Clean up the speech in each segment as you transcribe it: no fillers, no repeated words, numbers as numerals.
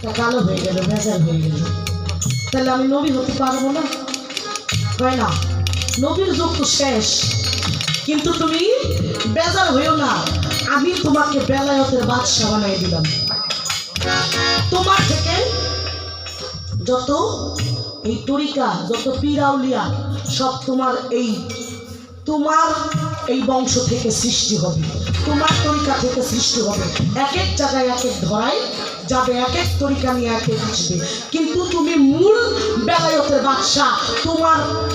কালো হয়ে গেল, ভেজাল হয়ে গেল, তাহলে আমি নবী হতে পারবো না? হয় না, নবীর যুগ তো শেষ। কিন্তু তুমি বেজার হইও না, আমি তোমাকে বেলায়েতের বাদশা বানাই দিলাম। তোমার থেকে যত এই তরিকা, যত পীর আউলিয়া সব তোমার এই বংশ থেকে সৃষ্টি হবে, তোমার তরিকা থেকে সৃষ্টি হবে। এক এক জায়গায় এক এক ধরায় যাবে, এক এক তরিকা নিয়ে এক এক আসবে। কিন্তু তুমি মূল বেলায়েতের বাদশা,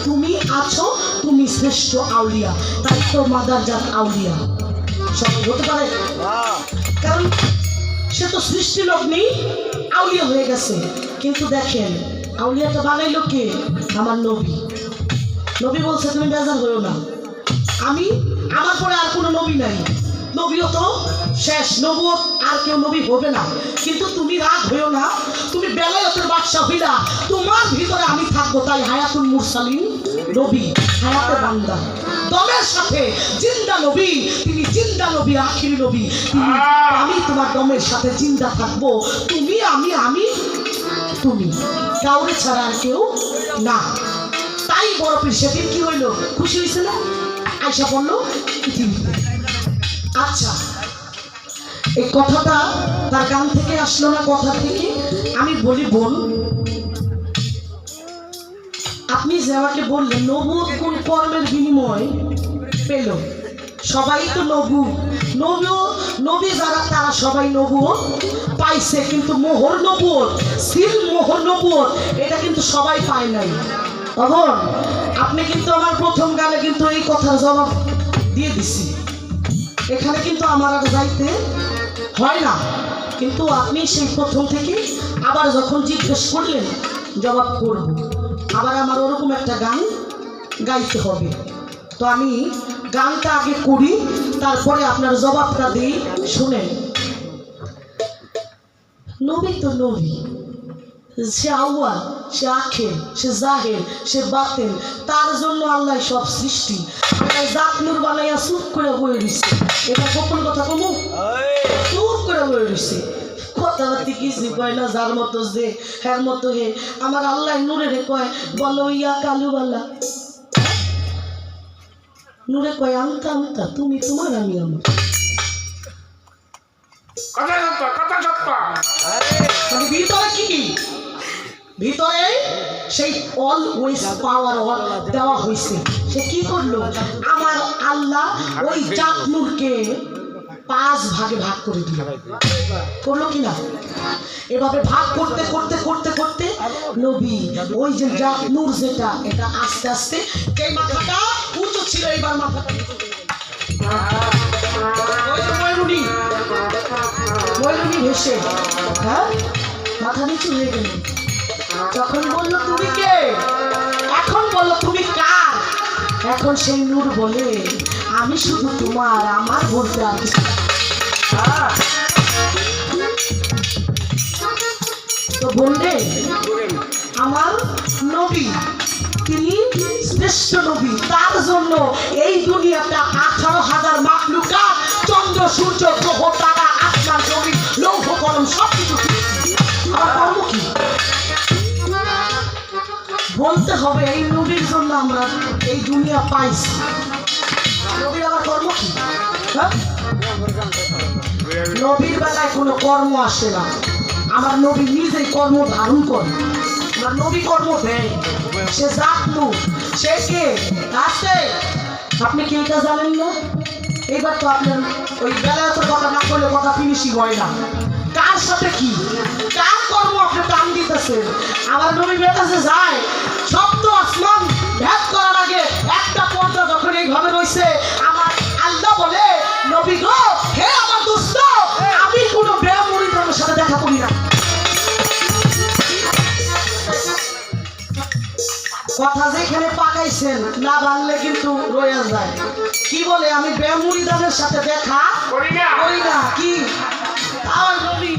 তুমি আছো, তুমি শ্রেষ্ঠ আউলিয়া, তাই তো মাদারজাত আউলিয়া সব হতে পারে। কারণ সে তো সৃষ্টি লগ্নি আউলিয়া হয়ে গেছে। কিন্তু দেখেন আউলিয়াটা বানাইলো কে? আমার নবী। নবী বলছে তুমি বেজার হইও না, আমার পরে আর কোনো নবী নাই, নবীও তো শেষ, নবুয়ত আর কেউ নবী হবে না। কিন্তু তুমি রাগ হইও না, তুমি বেলায়েতের বাদশা হইলা, তোমার ভিতরে আমি থাকবো। তাই হায়াতুল মুরসালিন নবী, হায়াতের বান্দা, দমের সাথে জিন্দা নবী, তিনি জিন্দা নবী, আখিরি নবী। আমি তোমার দমের সাথে জিন্দা থাকবো, তুমি আমি তুমি, কাউরে ছাড়া আর কেউ না। তাই বড় পীর সেদিন কি হইল? খুশি হয়েছে না? আয়সা বললো পৃথিবীতে। আচ্ছা, এই কথাটা তার গান থেকে আসলো না, কথা থেকে আমি বলি। বোন, আপনি যে আমাকে বললেন নবুয়ত কোন কর্মের বিনিময় পেল? সবাই তো নবী যারা তারা সবাই নবুয়ত পাইছে, কিন্তু মোহর নবুয়ত, সিল মোহর নবুয়ত এটা কিন্তু সবাই পায় নাই। তখন আপনি কিন্তু আমার প্রথম গানে কিন্তু এই কথার জবাব দিয়ে দিছি, এখানে কিন্তু আমার আর যাইতে হয় না। কিন্তু আপনি সেই প্রথম থেকে আবার যখন জিজ্ঞেস করলেন জবাব করব, আবার আমার ওরকম একটা গান গাইতে হবে। তো আমি গানটা আগে করি, তারপরে আপনার জবাবটা দিই। শুনেন, নবী তো নবী, সে আউয়াল, সে আখের, সে জাহের, সে বাতেন, তার জন্য আল্লাহ সব সৃষ্টি। জাত নূর বানাইয়া চুপ করে বয়ে দিচ্ছে, এটা গোপন কথা কমু, চুপ করে বয়ে দিচ্ছে, কথাবার্তি কিছু কয় না। যার মতো যে হ্যার মতো হে, আমার আল্লাহ নূরে রে কয় বলো ইয়া কালুবালা, নূরে কয় আমতা আমতা, তুমি তোমার আমি আমার। ভিতরে কি, ভিতরে সেই অলওয়েজ পাওয়ার দেওয়া হয়েছে। সে কি করলো? আমার আল্লাহ ওই জাত নূরকে 5 ভাগে ভাগ করে দিল। করলো কিনা? এভাবে ভাগ করতে করতে করতে করতে নবী ওই যে জাত নূর যেটা, এটা আস্তে আস্তে এই মাথাটা উঁচু ছিল, এইবার মাথাটা ময়ূরী ভেসে, হ্যাঁ, মাথা নিচু হয়ে গেল। যখন বললো তুমি কে, এখন বললো তুমি কার, এখন সেই নূর বলে আমি শুধু তোমার, আমার বলতে আছি। তো বললে আমার নবী, তিনি শ্রেষ্ঠ নবী, তার জন্য এই দুনিয়াটা 18,000 মাখলুকাত, চন্দ্র সূর্য গ্রহ তারা আসমান জমিন লৌহ কলম সবকিছু। আমার কর্ম কি বলতে হবে? এই নবীর জন্য আমরা এই দুনিয়া পাইছি। নবীর আমার কর্ম কি? নবীর বেলায় কোনো কর্ম আসে না, আমার নবী নিজেই কর্ম ধারণ করে। আমার নবী কর্ম দেয়, সে জাতনু, সে কে আছে, আপনি কি এটা জানেন না? এইবার তো আপনার ওই বেলায় তো কথা না করলে কথা ফিনিশিং হয় না। কার সাথে কি, কার কর্ম আপনি টান দিতেছেন? আমার নবী বেতাছে যায়, সপ্ত আসমান ভেদ করার আগে একটা পর্দা যখন এইভাবে রয়েছে, আমার আল্লাহ বলে নবী গো, হে আমার দোস্ত, আমি কোনো বেমুরিদের সাথে দেখা করি না। কথা যেখানে পাকাইছেন না বাংলে কিন্তু রয়ে যায়। কি বলে? আমি বেমুরিদের সাথে দেখা করি না। কি আমার নবী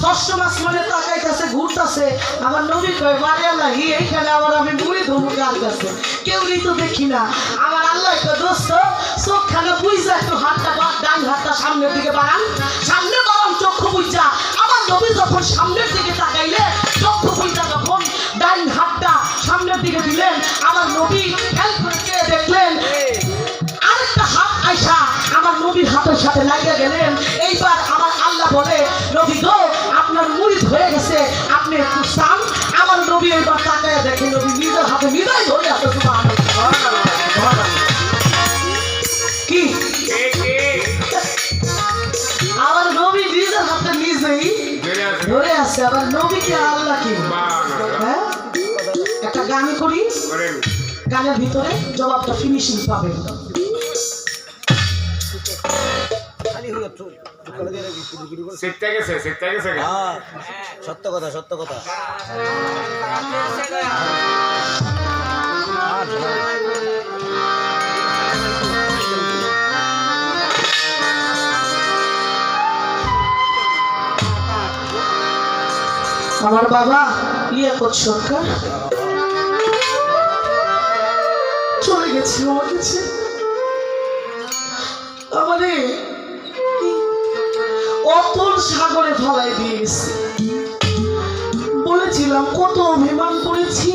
ষষ্ঠ মাস মানে তাকাইতেছে, ঘুরতেছে, আমার নবী কয় বারে আল্লাহ এইখানে আবার আমি মুড়ি ধরবো কার কাছে, কেউই তো দেখি না। আমার আল্লাহ দোস্ত চোখখানে বুঝা একটু হাতটা, ডান হাতটা সামনের দিকে বাড়ান, সামনে বাড়ান সাথে লাগিয়ে গেলেন। এইবার আমার আল্লাহ বলে, নবী গো আপনার মুরিদ হয়ে গেছে, আপনি একটু চান। আমার নবী এইবার তাকায় দেখে নবী নিজের হাতে নিজেই ধরে আছে। কি আমার নবী নিজের হাতে নিজেই ধরে আছে। আবার নবীকে আল্লাহ কি হ্যাঁ, একটা গান করি, গানের ভিতরে জবাবটা ফিনিশিং পাবেন। সত্য কথা, সত্য কথা। আমার বাবা লিয়াকত সরকার চলে গেছে, আমার কাছে আমারে অতল সাগরে ফেলাই দিয়ে গেছে। বলেছিলাম কত অভিমান করেছি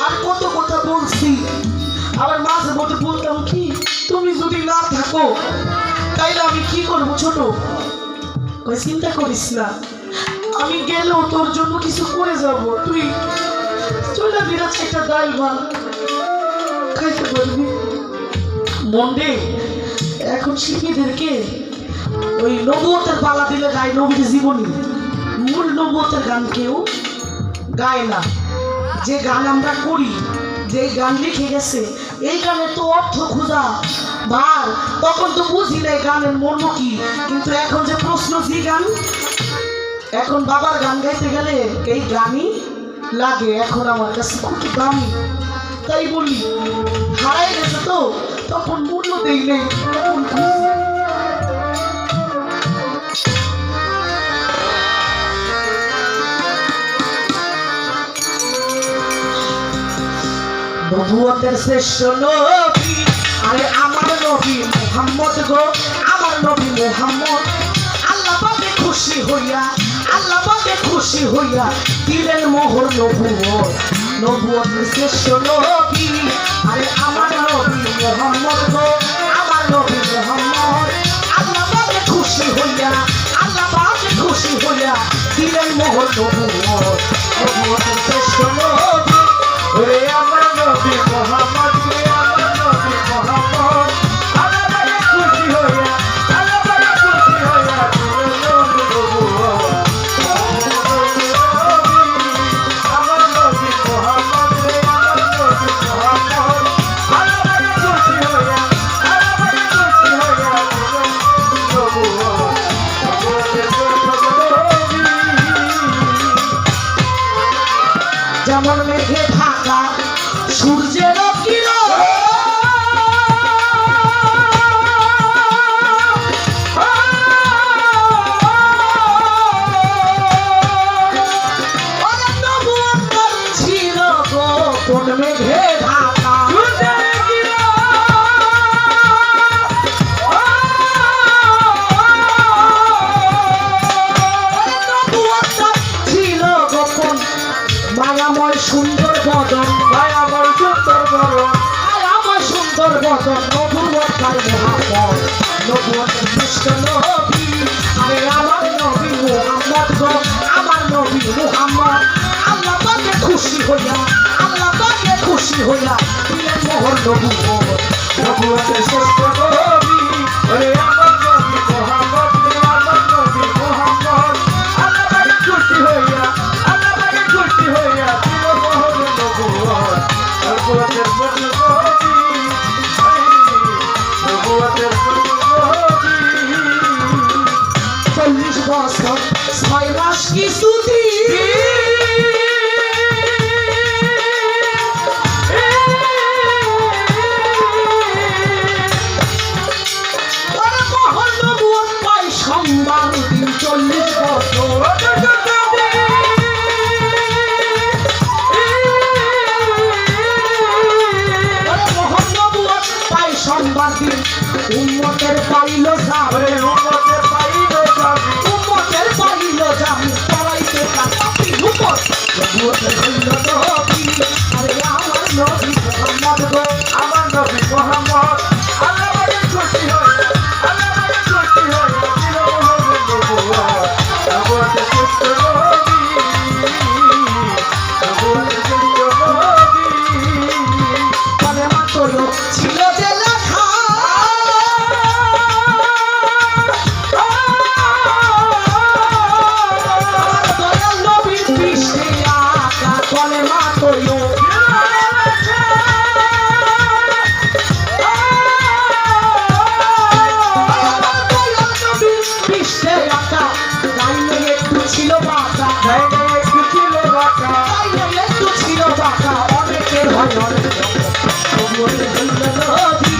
আর কত কথা বলছি। আবার মাঝে মধ্যে বলতাম কি, তুমি যদি না থাকো তাইলে আমি কি করবো ছোট, চিন্তা করিস না, আমি গেলেও তোর জন্য কিছু করে যাব, তুই চলে বিরাজ একটা ডাল ভাত খাইতে পারবি। মন্ডে এখন শিল্পীদেরকে ওই নবুয়তের পালা দিলে গায় নবীর জীবনী, মূল নবুয়তের গান কেউ গায় না। যে গান আমরা করি, যে গান লিখে গেছে, এই গানের তো অর্থ খোঁজা ভার, তখন তো বুঝি না গানের মর্ম কি। কিন্তু এখন যে প্রশ্ন, যে গান এখন বাবার গান গাইতে গেলে এই গানই লাগে, এখন আমার কাছে খুব দামি। তাই বলি হারাই গেছে তো তখন মূল্য দেই নেই, এখন নবুয়তের শ্রেষ্ঠ নবী, আরে আমার নবী মুহাম্মদ গো, আমার নবী মুহাম্মদ। আল্লাহ পাকে খুশি হইয়া, আল্লাহ পাকে খুশি হইয়া দিলেন মোহর নবুয়ত। নবুয়তের শ্রেষ্ঠ নবী, আরে আমার নবী মুহাম্মদ গো, আমার নবী মুহাম্মদ। আল্লাহ পাকে খুশি হইয়া, আল্লাহ পাকে খুশি হইয়া দিলেন মোহর নবুয়ত। নবুয়তের শ্রেষ্ঠ নবী, ওরে আমার নবী মুহাম্মদ, আমার নবী মুহাম্মদ। আল্লাহ পাকে খুশি হইয়া, আল্লাহ পাকে খুশি হইয়া দিলেন মোহর নবুয়ত। আমার নবী মুহাম্মদ, আমার নবী মুহাম্মদ। আল্লাহ পাকে খুশি হইয়া, আল্লাহ পাকে খুশি হইয়া দিলেন নবুয়ত। যেমন মেঘে ঢাকা সূর্যের কিরণ, ছিল গোপন মেঘে ঢাকা ছিল গোপন। মায়াময় সুন্দর বদন, মায়াময় সুন্দর বদন, মায়াময় সুন্দর বদন। নবুয়তার মুহাম্মদ, নবুয়তের শ্রেষ্ঠ নবী, আরে আমার নবী মুহাম্মদ গো, আমার নবী মুহাম্মদ। আল্লাহ পাকে খুশি হইয়া, আল্লাহ পাকে খুশি হইয়া দিলেন মোহর নবুয়ত। নবুয়তের শ্রেষ্ঠ নবী, আরে আমার নবী মুহাম্মদ, আমার নবী মুহাম্মদ। আল্লাহ পাকে খুশি হইয়া, আল্লাহ পাকে খুশি হইয়া দিলেন মোহর নবুয়ত। নবুয়তের শ্রেষ্ঠ নবী, নবুয়তের শ্রেষ্ঠ নবী। 40 বছর 6 মাস কিছুদিন সোমবার দিন 40 বছর পাই সোমবার দিন। উম্মতের পাইল যাবে, উম্মতের পাইল যাবে, উম্মতের পাইল যাবে পড়াইতে কাপি উপর। নবুয়তের হইল নবী, আরে আমার নবী মুহাম্মদ গো, আমার নবী মুহাম্মদ। আল্লাহ পাকে খুশি হইয়া, আল্লাহ পাকে বাঁকা, ডাইনে একটু ছিল বাঁকা, ডাইনে একটু ছিল বাঁকা, ডাইনে একটু ছিল বাঁকা, অনেকের হয় অনেক রকম। তবুও তো হইল নদী,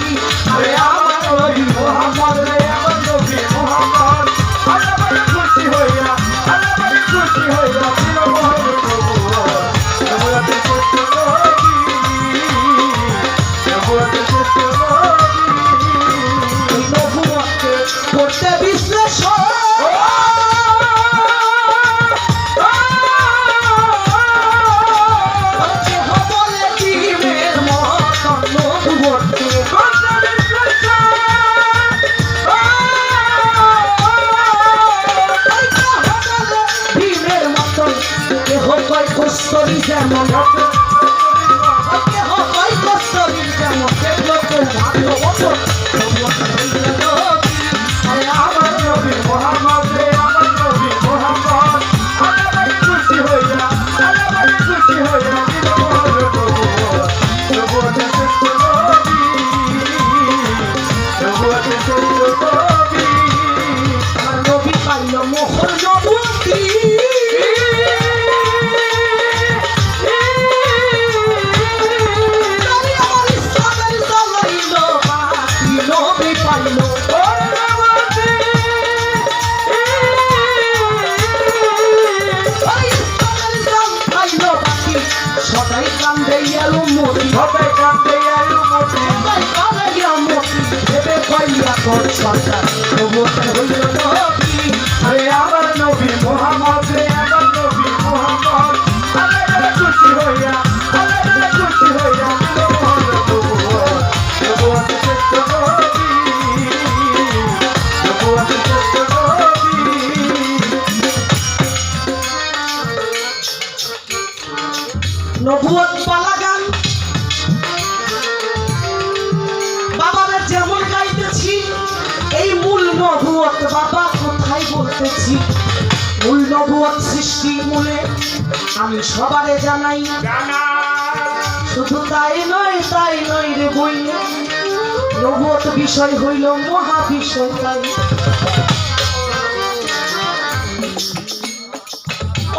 আরে আমার নবী মোহাম্মদ রে, আমার নবী মোহাম্মদ। আল্লাহ বড় খুশি হইয়া, আল্লাহ বড় খুশি হইয়া দিল মোহর নবুয়ত। নবুয়তের শ্রেষ্ঠ নবী, নবুয়তের শ্রেষ্ঠ নবী। এই নবুয়তকে করতে বিশ্লেষণ, কেহ বলে ডিমের মতন নবুয়তকে, ডিমের মতন কেহ কয় কস্তরি যেমন, কেহ কয় কস্তরি যেমন, দেখলো তো ভাগ্য মতন নবুয়ত হইল নবী। আরে আমার নবী মোহাম্মদ রে, আমার নবী মোহাম্মদ। আল্লাহ বড় খুশি হইয়া, আল্লাহ বড় খুশি হইয়া দিল মোহর নবুয়ত। নবুয়তের শ্রেষ্ঠ নবী, নবুয়তের শ্রেষ্ঠ নবী। আমার নবী পাইল মোহর নবুয়তি, নবী আমার ইসলামের জ্বালাইল বাতি, নবী পাইল ওই ইসলামের জান পাইল বাতি, সদাই কান্দে এলো মতি, সবাই কাঁদতে আলু মতি, সদাই কান্দে এলো মতি, ভেবে পাইয়া তোর সরকার নবুয়ত হইল নবী। আরে আমার নবী মোহাম্মদ রে, আমার নবী মোহাম্মদ। আল্লাহ বড় খুশি হইয়া, আল্লাহ বড় খুশি হইয়া দিল মোহর নবুয়ত। নবুয়তের শ্রেষ্ঠ নবী, নবুয়তের শ্রেষ্ঠ নবী। নবুয়ত পালা গান বাবারা যেমন গাইতেছি, এই মূল নবুয়ত বাবা কোথায় বলতেছি। মূল নবুয়ত সৃষ্টি মূলে আমি সবারে জানাই, শুধু তাই নয় রে বই, নবুয়ত বিষয় হইল মহা বিষয়। তাই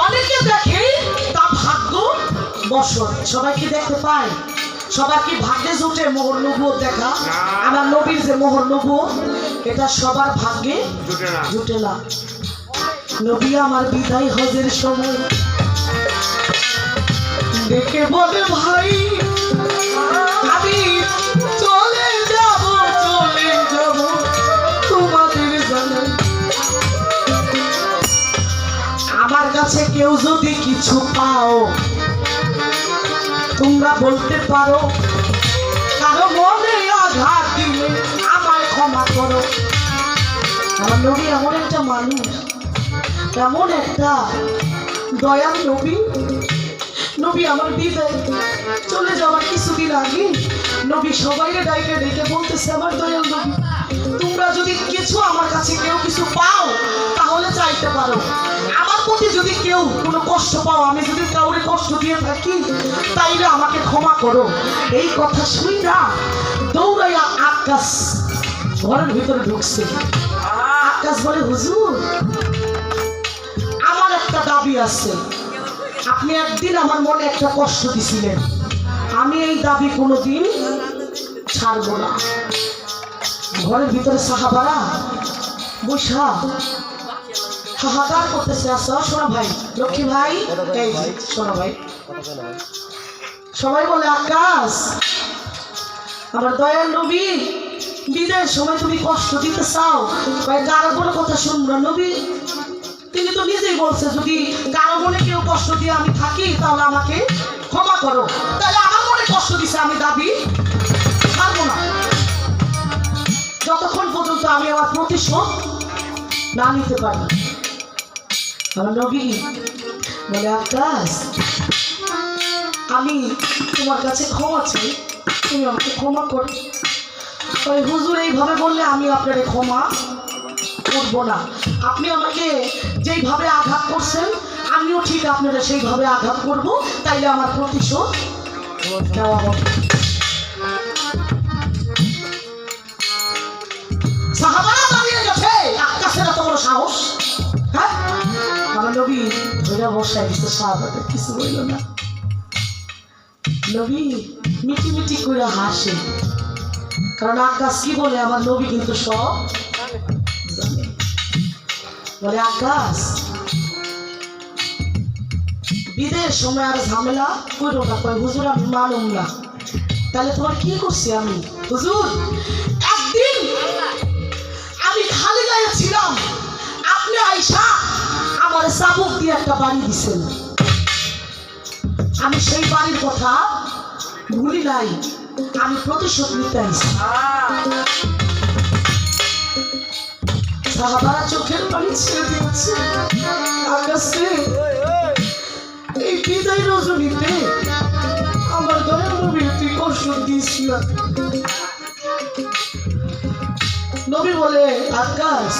অনেকে দেখে তা ভাগ্য বসত, সবাই কি দেখতে পায়? সবার কি ভাগ্যে জুটে মোহর নবুয়ত দেখা? আমার নবীর যে মোহর নবুয়ত, এটা সবার ভাগ্যে জুটে না। জুটে না। নবী আমার বিদায় হজের সময় দেখে বলে ভাই আমি চলে যাব তোমাদের জানাই, আমার কাছে কেউ যদি কিছু পাও তোমরা বলতে পারো, কারো মনে আঘাত দিলে আমায় ক্ষমা করো। আমার নবী এমন একটা মানুষ, এমন একটা দয়াল নবী। নবী আমার বিদায় চলে যাওয়ার কিছুদিন আগে নবী সবাইকে ডাইকে ডেকে বলতেছে, আমার দয়াল নবী তোমরা যদি কিছু আমার কাছে কেউ কিছু পাও তাহলে চাইতে পারো, আমার প্রতি যদি কেউ কোনো কষ্ট পাও, আমি যদি কাউরে কষ্ট দিয়ে থাকি তাইলে আমাকে ক্ষমা করো। এই কথা শুই না দৌড়াইয়া আকাশ ঘরের ভিতরে ঢুকছে। আকাশ বলে, হুজুর আমার একটা দাবি আছে, আপনি একদিন আমার মনে একটা কষ্ট দিছিলেন, আমি এই দাবি কোনোদিন ছাড়বো না। ঘরের ভিতরে সাহাবারা বৈশা হাহাকার করতেছে। আসো শোনো ভাই, লক্ষ্মী ভাই, এই যে, শোনো ভাই, সবাই বলে আকাশ আমার দয়াল নবী বিদায়ের সময় তুমি কষ্ট দিতে চাও, ভাই কারো কোনো কথা শুনবো না। নবী তিনি তো নিজেই বলছে যদি কারো মনে কেউ কষ্ট দিয়ে আমি থাকি তাহলে আমাকে ক্ষমা করো, তাহলে আমার মনে কষ্ট দিছে আমি দাবি ছাড়বো না যতক্ষণ পর্যন্ত আমি আমার প্রতিশোধ না নিতে পারি। আমার নবী বলে, আকাশ আমি তোমার কাছে ক্ষমা চাই, তুমি আমাকে ক্ষমা করো। ওই হুজুর এইভাবে বললে আমি আপনাকে ক্ষমা করবো না, আপনি আমাকে যেইভাবে আঘাত করছেন আমিও ঠিক আপনারা সেইভাবে আঘাত করব, তাইলে আমার প্রতিশোধ নেওয়া হবে। সাহাবারা দাঁড়িয়ে গেছে, আকাশের এত বড় সাহস। নবী ধরে বসায় দিচ্ছে, সাহাবাদের কিছু বলল না। নবী মিটি মিটি করে হাসে, কারণ আকাশ কি বলে আমার নবী কিন্তু সব জানে। বলে আকাশ বিদের সময় আর ঝামেলা করো না। কয় হুজুর আমি মানুম না। তাহলে তোমার কি করছি আমি? হুজুর একদিন আমি খালি গায়ে ছিলাম, আপনি আইসা আমার চাবুক দিয়ে একটা বাড়ি দিছেন, আমি সেই বাড়ির কথা ভুলি নাই, আমি প্রতিশোধ নিতে আইছি। সাহাবারা চোখের পানি ছেড়ে দিচ্ছে। আকাশে এই বিদায় রজনীতে আমার দয়ার নবীর তুই কষ্ট দিস না। নবী বলে আকাশ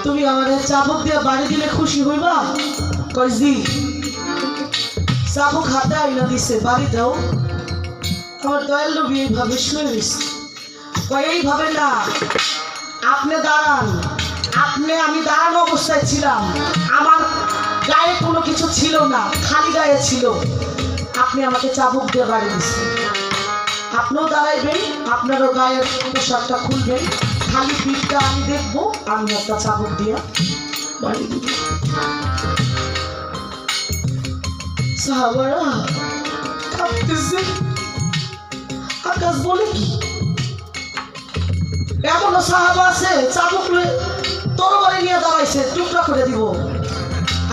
তুমি আমাদের চাবুক দিয়ে বাড়ি দিলে খুশি হইবা? কয় জি। চাবুক হাতে আইনা দিছে, বাড়ি দাও। আমার দয়াল নবী এইভাবে শুয়ে রয়েছে। কয় এইভাবে না, আপনি দাঁড়ান। আমি দাঁড়ানো অবস্থায় ছিলাম, আমার গায়ে কোনো কিছু ছিল না, খালি গায়ে ছিল, আপনি আমাকে চাবুক দিয়ে বাড়ি দিচ্ছেন। আপনিও দাঁড়াইবেন, আপনারও গায়ের পোশাকটা খুলবেন, খালি পিঠটা আমি দেখবো, আমি একটা চাবুক দিয়ে বাড়ি দিব। সাহাবারা কাঁপতেছে। আকাশ বলে কি এমনও সাহাবা আছে চাবুক তরবারি নিয়ে দাঁড়াইছে, টুকরা করে দিব।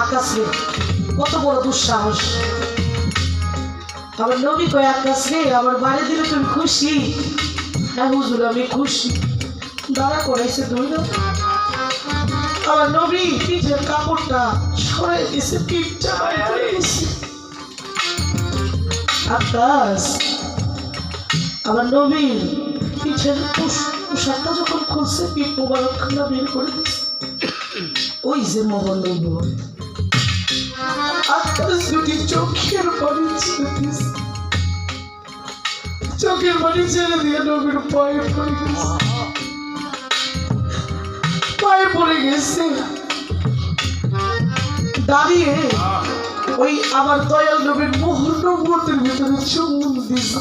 আকাশ রে কত বড় দুঃসাহস! আমার নবী কয় আকাশ রে আমার বাড়ি দিলে তুমি খুশি? হ্যাঁ হুজুর আমি খুশি। দাঁড়া করাইছে ধইরা, আমার নবী পিঠের কাপড়টা সরাই দিছে, পিঠটা বাইরে করে দিছে। আকাশ আমার নবীর পিঠের পোশাকটা যখন খুলছে, পিঠ মোবারকখানা বের করে দিছে। ওই যে মোহন নবী আকাশ দুটি চোখের পানি ছেড়ে দিছে, চোখের পানি ছেড়ে দিয়ে নবীর পায়ে পড়ে গেছে, পায়ে পড়ে গেছে। দাঁড়িয়ে ওই আমার দয়াল নবীর মোহন নবুয়তের ভিতরে চুমুন দিছে,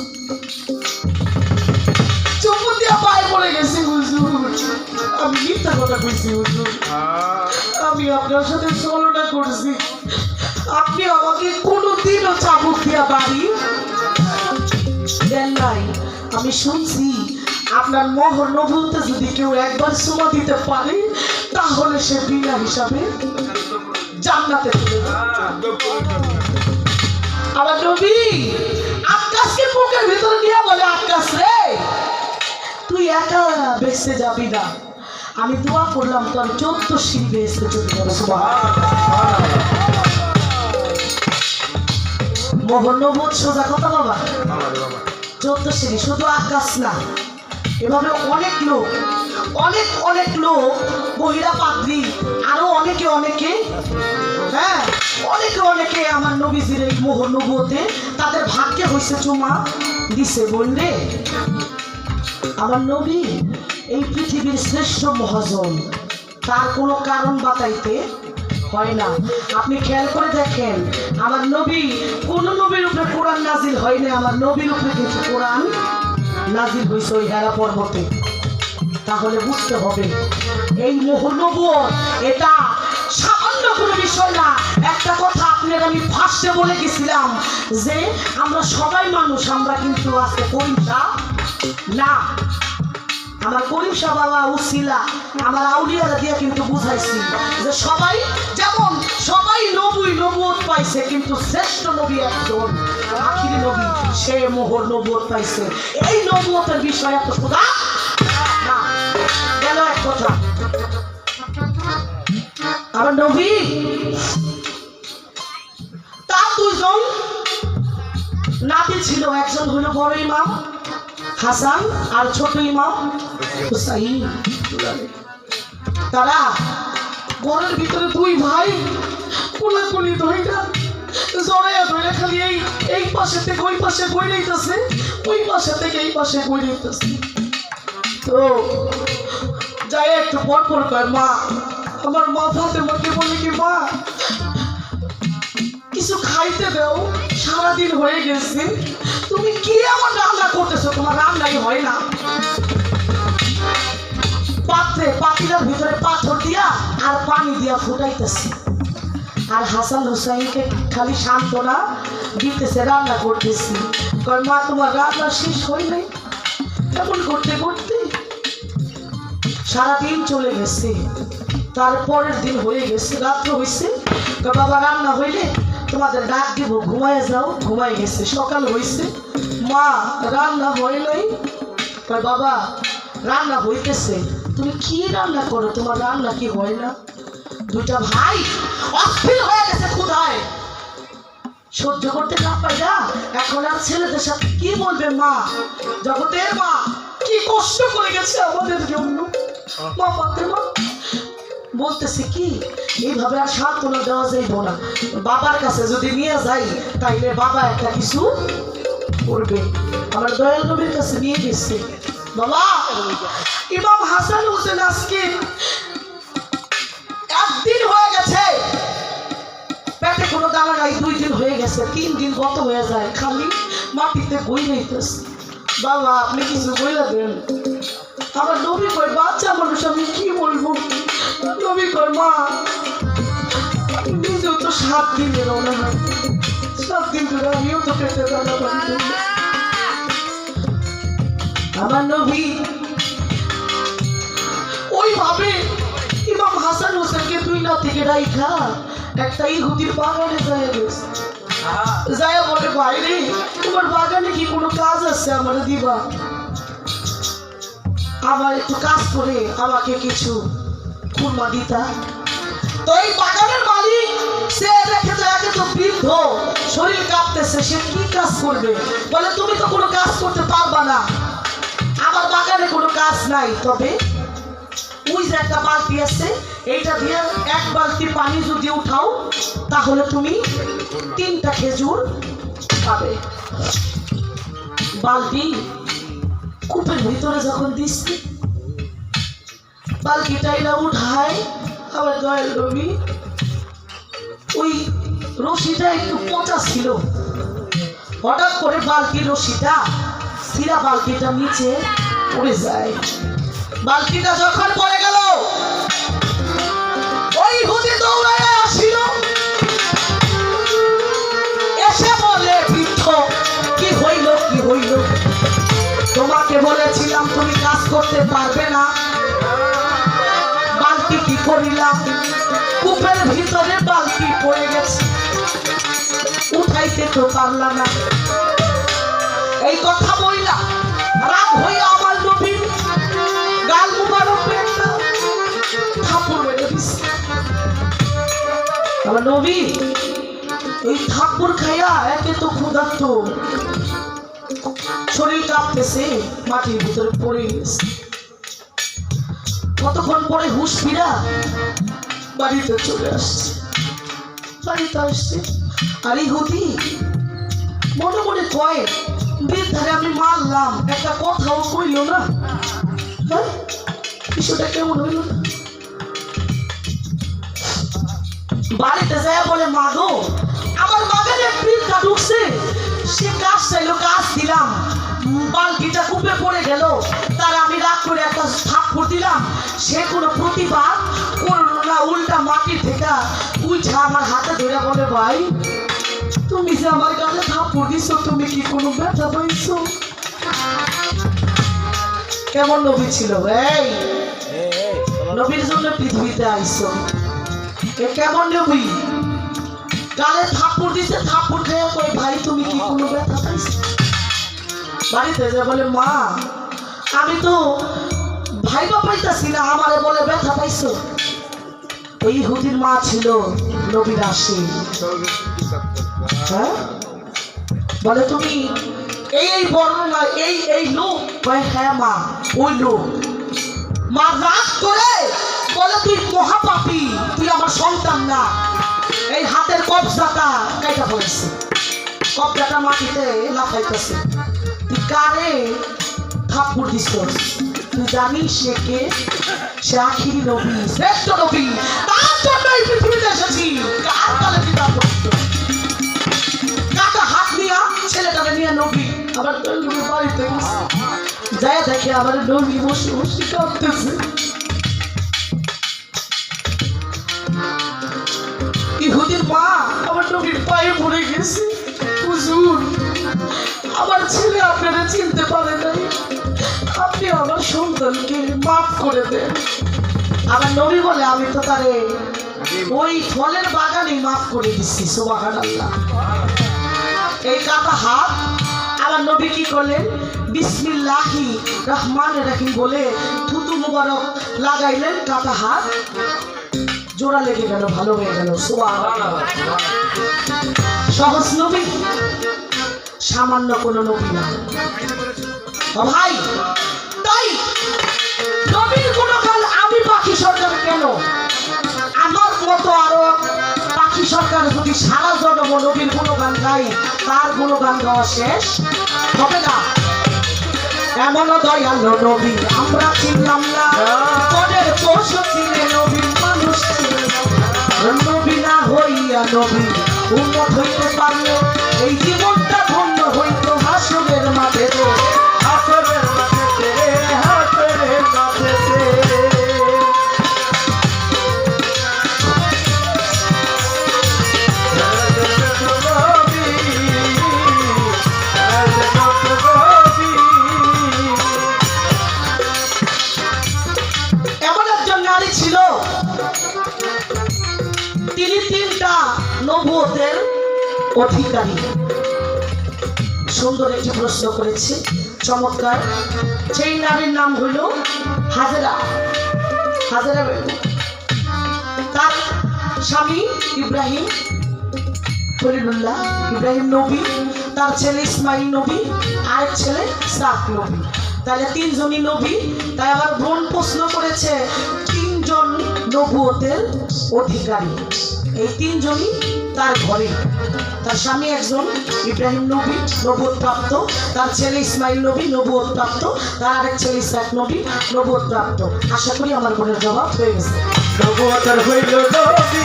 চুমুন দিয়া পায়ে পড়ে গেছে। হুজুর আমি মিথ্যা কথা কইছি হুজুর, আমি আপনার সাথে ছলনা করছি, আপনি আমাকে কোনোদিনও চাবুক দিয়া বাড়ি দেন নাই। আমি শুনছি আপনার মোহর নবুয়তে যদি কেউ একবার চুমা দিতে পারে তাহলে সে বিনা হিসাবে জান্নাতে চলে যাবে। আমার নবী আকাশকে বুকের ভিতরে নিয়ে বলে আকাশ রে তুই একা বেঁচে যাবি না, আমি দোয়া করলাম তোর 14 সিঁড়ি বেঁচে চলে যাবে। মোহর নবুয়ত সোজা কথা বাবা, 14 সিঁড়ি। শুধু আকাশ না, এভাবে অনেক লোক বহিরা পাদ্রী, আরো অনেকে হ্যাঁ অনেকে আমার নবীজির এই মোহর নবুয়তে তাদের ভাগ্যে হয়েছে চুমা দিছে। বললে আমার নবী এই পৃথিবীর শ্রেষ্ঠ মহাজন, তার কোনো কারণ বাতাইতে হয় না। আপনি খেয়াল করে দেখেন আমার নবী, কোন নবীর উপরে কোরআন নাজিল হয় না, আমার নবীর উপরে কিন্তু কোরআন নাজিল হয়েছে ওই হেরা পর্বতে। তাহলে বুঝতে হবে এই মোহর নবুয়ত এটা সামান্য কোনো বিষয় না। একটা কথা আপনার আমি ফার্স্টে বলে গেছিলাম যে আমরা সবাই মানুষ, আমরা কিন্তু আজকে করিমশা না। আমার করিমশা বাবা উসিলা আমার আউলিয়ারা দিয়ে কিন্তু বুঝাইছি যে সবাই যেমন সবাই নবুয়ত পাইছে, কিন্তু শ্রেষ্ঠ নবী একজন, আখিরি নবী, সে মোহর নবুয়ত পাইছে। এই নবুয়তের বিষয় এত সোজা না। গেল এক কথা, আমার নবী তার 2 জন নাতি ছিল, একজন হলো বড় ইমাম হাসান আর ছোট ইমাম হুসাইন। তারা ঘরের ভিতরে 2 ভাই কোলাকুলি ধইরা জড়াইয়া ধরে খালি এই পাশে থেকে ওই পাশে বই নিতেছে, ওই পাশে থেকে এই পাশে বই নিতেছে। তো যাই একটু পর কয় মা, আমার মা ফাতেমাকে বলে কি মা সারাদিন হয়ে গেছে, তুমি কি আমার রান্না করতেছো? তোমার রান্নাই হয় না। পাত্রে পাতিলার ভিতরে পাথর দিয়া আর পানি দিয়া ফুটাইতেছে, আর হাসান হুসাইনকে খালি সান্ত্বনা দিতেছে, রান্না করতেছি। কয় মা তোমার রান্না শেষ হয় নাই। এমন করতে করতে সারাদিন চলে গেছে। তারপরের দিন হয়ে গেছে, রাত্র হয়েছে। বাবা রান্না হইলে তোমাদের ডাক দিব, ঘুমায় যাও। ঘুমাই গেছে। সকাল হয়েছে, মা রান্না হয় নাই। কয় বাবা রান্না হইতেছে। তুমি কি রান্না করো? তোমার রান্না কি হয় না? দুইটা ভাই অস্থির হয়ে গেছে ক্ষুধায়, সহ্য করতে না পাইরা এখন আর ছেলেদের সাথে কি বলবে? মা, জগতের মা কি কষ্ট করে গেছে আমাদের জন্য। মা ফাতেমা বলতেছে কি, এইভাবে আর সান্ত্বনা দেওয়া যাইব না। বাবার কাছে যদি নিয়ে যাই তাইলে বাবা একটা কিছু করবে। আমার দয়াল নবীর কাছে নিয়ে গেছে। বাবা, ইমাম হাসান হোসেন আজকে একদিন হয়ে গেছে, পেটে কোনো দানা নাই। 2 দিন হয়ে গেছে, 3 দিন গত হয়ে যায়, খালি মাটিতে বই নিতেছে। বাবা আপনি কিছু বইলা দেন। আমার নবী কয় বাচ্চা মানুষ, আমি কি বলবো? নবী কয় মা নিজেও তো 7 দিনের রওনা হয়, 7 দিন ধরে আমিও তো পেটে দানা পাই। আমার নবী ওইভাবে ইমাম হাসান হোসেনকে 2 নাতিকে রাইখা একটা ইহুদির বাগানে যায় গেছে। যায় বলে ভাই রে, তোমার বাগানে কি কোনো কাজ আছে? আমার দিবা, আমার একটু কাজ করে আমাকে কিছু খুরমা দিতা। তো এই বাগানের মালিক সে রেখে যায়, আগে তো বৃদ্ধ, শরীর কাঁপতেছে, সে কি কাজ করবে? বলে তুমি তো কোনো কাজ করতে পারবা না, আমার বাগানে কোনো কাজ নাই। তবে ওই যে একটা বালতি আছে, এইটা দিয়ে 1 বালতি পানি যদি উঠাও তাহলে তুমি 3টা খেজুর পাবে। বালতি কূপের ভিতরে যখন দিচ্ছে, বালতিটাই না উঠায়, আবার দয়াল নবী ওই রশিটা একটু পচা ছিল, হঠাৎ করে বালতির রশিটা সিরা বালতিটা নিচে পড়ে যায়। বালতিটা যখন পড়ে গেল, ওই হুদি দৌড়ায় আসিল, এসে বলে বৃদ্ধ কি হইল, কি হইল? তোমাকে বলেছিলাম তুমি কাজ করতে পারবে না, বালতি কি করিলাম? কূপের ভিতরে বালতি পড়ে গেছে, উঠাইতে তো পারলাম না। এই কথা বইলা রাগ হইয়া আমার নবীর গাল মুবারক একটা থাপ্পড় মেরে দিছে। আমার নবী ওই থাপ্পড় খাইয়া একে তো ক্ষুধার্ত, শরীর কাঁপতেছে, মাটির ভিতরে পড়ে গেছে। কতক্ষণ পরে হুঁশ ফিরা বাড়িতে চলে আসছে। বাড়িতে আসছে আর এই হুদি মনে মনে কয়, বৃদ্ধারে আমি মারলাম, একটা কথাও কইল না। হ্যাঁ, বিষয়টা কেমন হইল না? বাড়িতে যায় বলে, মা গো, আমার বাগানে বৃদ্ধা ঢুকছে, সে কাজ চাইলো, কাজ দিলাম, বালতিটা কূপে পড়ে গেল, তার আমি রাগ করে একটা থাপ্পড় দিলাম, সে কোনো প্রতিবাদ করল না, উল্টা মাটি থেকে উঠা আমার হাতে ধরে বলে, ভাই তুমি যে আমার কাছে থাপ্পড় দিছো, তুমি কি কোনো ব্যথা পাইছো? কেমন নবী ছিল? এই নবীর জন্য পৃথিবীতে আইছো, এ কেমন নবী? গালে থাপ্পড় দিছে, থাপ্পড় খেয়ে কই, ভাই তুমি কি কোনো ব্যথা পাইছো? বাড়িতে যে বলে, মা আমি তো ভাইবা পাইতাছি না, আমারে বলে ব্যথা পাইছো। ওই হুদির মা ছিল নবীর আশি। হ্যাঁ, বলে তুমি এই বর্ণনা এই লোক? হ্যাঁ মা, ওই লোক। মা রাগ করে বলে, তুই মহাপাপী, তুই আমার সন্তান না। এই হাতের কবজাটা কাইটা পড়েছে, কবজাটা মাটিতে লাফাইতেছে। তুই কারে থাপ্পড় দিস? তুই জানিস সে কে? সে আখিরি নবী, শ্রেষ্ঠ নবী, তার জন্য এই পৃথিবীতে এসেছি। কার কালে তুই থাপ্পড় দিস? কাটা হাত নিয়ে যায় দেখে আমার নবী বসে বসে কাঁদতেছে। ইহুদির মা আমার নবীর পায়ে পড়ে গেছে, হুজুর আমার ছেলে আপনারা চিনতে পারে নাই, আপনি আমার সন্তানকে মাফ করে দেন। আমার নবী বলে আমি তো তারে ওই ফলের বাগানে মাফ করে দিচ্ছি। সুবহানাল্লাহ। এই কাটা হাত আমার নবী কি করলেন, বিসমিল্লাহি রহমানির রহিম বলে থুতু মুবারক লাগাইলেন, কাটা হাত জোড়া লেগে গেল, ভালো হয়ে গেল। সুবহানাল্লাহ। সহজ নবী, সামান্য কোনো নবী না ও ভাই। তাই নবীর গুণগান আমি পাখি সরকার কেন, আমার মতো আরো পাখি সরকার যদি সারা জন্ম নবীর গুণগান গাই, তার গুণগান গাওয়া শেষ হবে না। এমন দয়ালু নবী আমরা চিনলাম না, পরের পশু চিনে নবীর মানুষ চিনে না। নবী না হইয়া নবী উম্মত হইতে পারলে এই জীবনটা ধন্য হইতো হাসরের মাঠে। হাসরের মাঠেতে, হাসরের মাঠেতে। এমন একজন নারী ছিল, তিনি 3টা নবুয়তের অধিকারী। সুন্দর একটি প্রশ্ন করেছে, চমৎকার। সেই নারীর নাম হইল হাজেরা। হাজেরা বেগম। তার স্বামী ইব্রাহিম খলিলুল্লাহ, ইব্রাহিম নবী, তার ছেলে ইসমাইল নবী, আরেক ছেলে ইসহাক নবী। তাহলে 3 জনই নবী। তাই আবার বোন প্রশ্ন করেছে 3 জন নবুয়তের অধিকারী। এই 3 জনই তার ঘরে। তার স্বামী একজন ইব্রাহিম নবী নবুয়ত প্রাপ্ত, তার ছেলে ইসমাইল নবী নবুয়ত প্রাপ্ত, তার আরেক ছেলে ইসহাক নবী নবুয়ত প্রাপ্ত। আশা করি আমার বোনের জবাব হয়ে গেছে। নবুয়তের হইল নবী,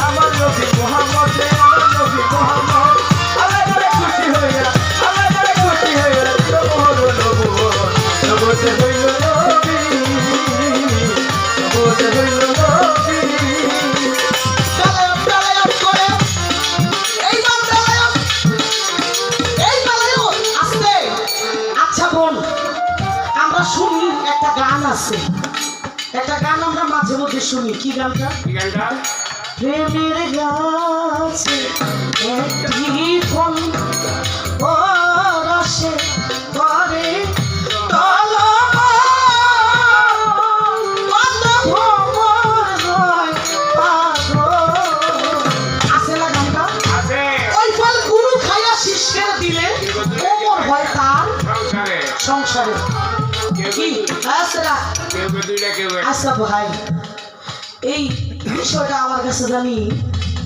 আমার নবী মুহাম্মদ, আমার নবী মুহাম্মদ। আল্লাহ করে খুশি হইয়া, আল্লাহ করে খুশি হইয়া নবুয়ত নবুয়ত। নবুয়তের হইল নবী, নবুয়তের হইল নবী। বেলায়েত বেলায়েত করে, এইবার বেলায়েত, এই বেলায়েত আস্তে। আচ্ছা বোন, আমরা শুনি একটা গান আছে, একটা গান আমরা মাঝে মধ্যে শুনি। কি গানটা? প্রেমের গাছে একটি ফল ও রসে করে আছে না গানটা? ওই ফল গুরু খাইয়া শিষ্যের দিলে ওমর হয় তার সংসারে। কি আছে না? আচ্ছা ভাই, এই বিষয়টা আমার কাছে জানি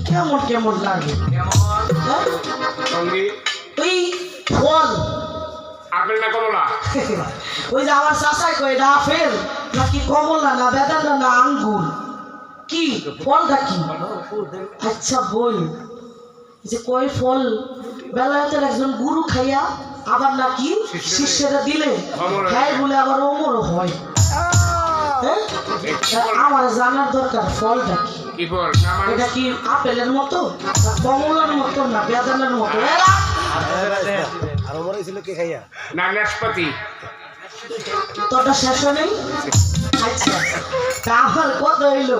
কেমন কেমন লাগে। হ্যাঁ? ওই ফল আপেল না কমলা? ওই যে আমার চাষাই কয় এটা আপেল নাকি কমলা না বেদানা না আঙ্গুর, কি ফলটা কি? আচ্ছা বল, যে কয় ফল বেলায়েতের একজন গুরু খাইয়া আবার নাকি শিষ্যেরা দিলে খাই বলে আবার অমর হয়। হ্যাঁ? আমার জানার দরকার ফলটা কি। কি ফল? এটা কি আপেলের মতো না কমলার মতো না বেদানার মতো? এরা আর মরে ছিল কে খাইয়া? না নাশপাতি? তোটা শেষ নেই। আচ্ছা, তা আমার কথা হইলো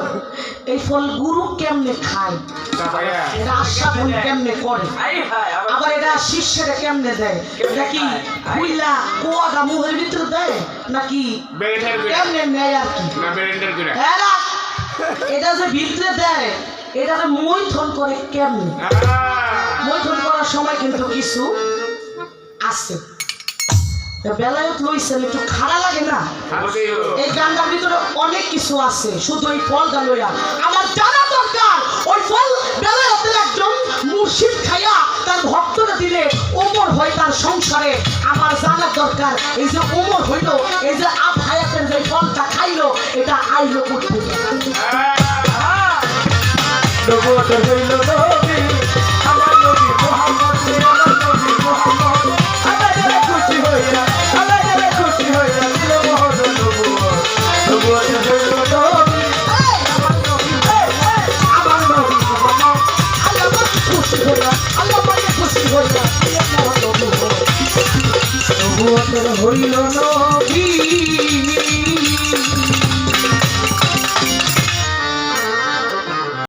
এই ফল গুরু কেমনে খায়, তা ভাইয়া এটা আস্বাদন কেমনে করে, আবার এটা শিষ্যেরা কেমনে দেয়, এটা কি বুইলা কোয়াটা মুখের ভিতরে দেয় নাকি বেরেন্ডার করে? কেমনে নেয় আর কি? না বেরেন্ডার করে? এরা এটা যে ভিতরে দেয় এটাকে মৈথন করে কেমনে? মৈথন করার সময় কিন্তু কিছু আছে। বেলায়েত লইছেন একটু খারাপ লাগে না? এই গানটার ভিতরে অনেক কিছু আছে, শুধু এই ফলটা লইয়া আমার জানা দরকার। ওই ফল বেলায়েতের একজন মুর্শিদ খাইয়া তার ভক্তরা দিলে ওমর হয় তার সংসারে। আমার জানা দরকার এই যে ওমর হইল, এই যে আব হায়াতের যে ফলটা খাইলো, এটা আইলো করতে। নবুয়তের হইল নবী, আমার নবী মুহাম্মদ, আমার নবী মুহাম্মদ। আল্লাহ করে খুশি হইয়া, আল্লাহ করে খুশি হইয়া হইয়া আল্লাহ পাকে খুশি হইয়া প্রিয় মহানবী হইল নবী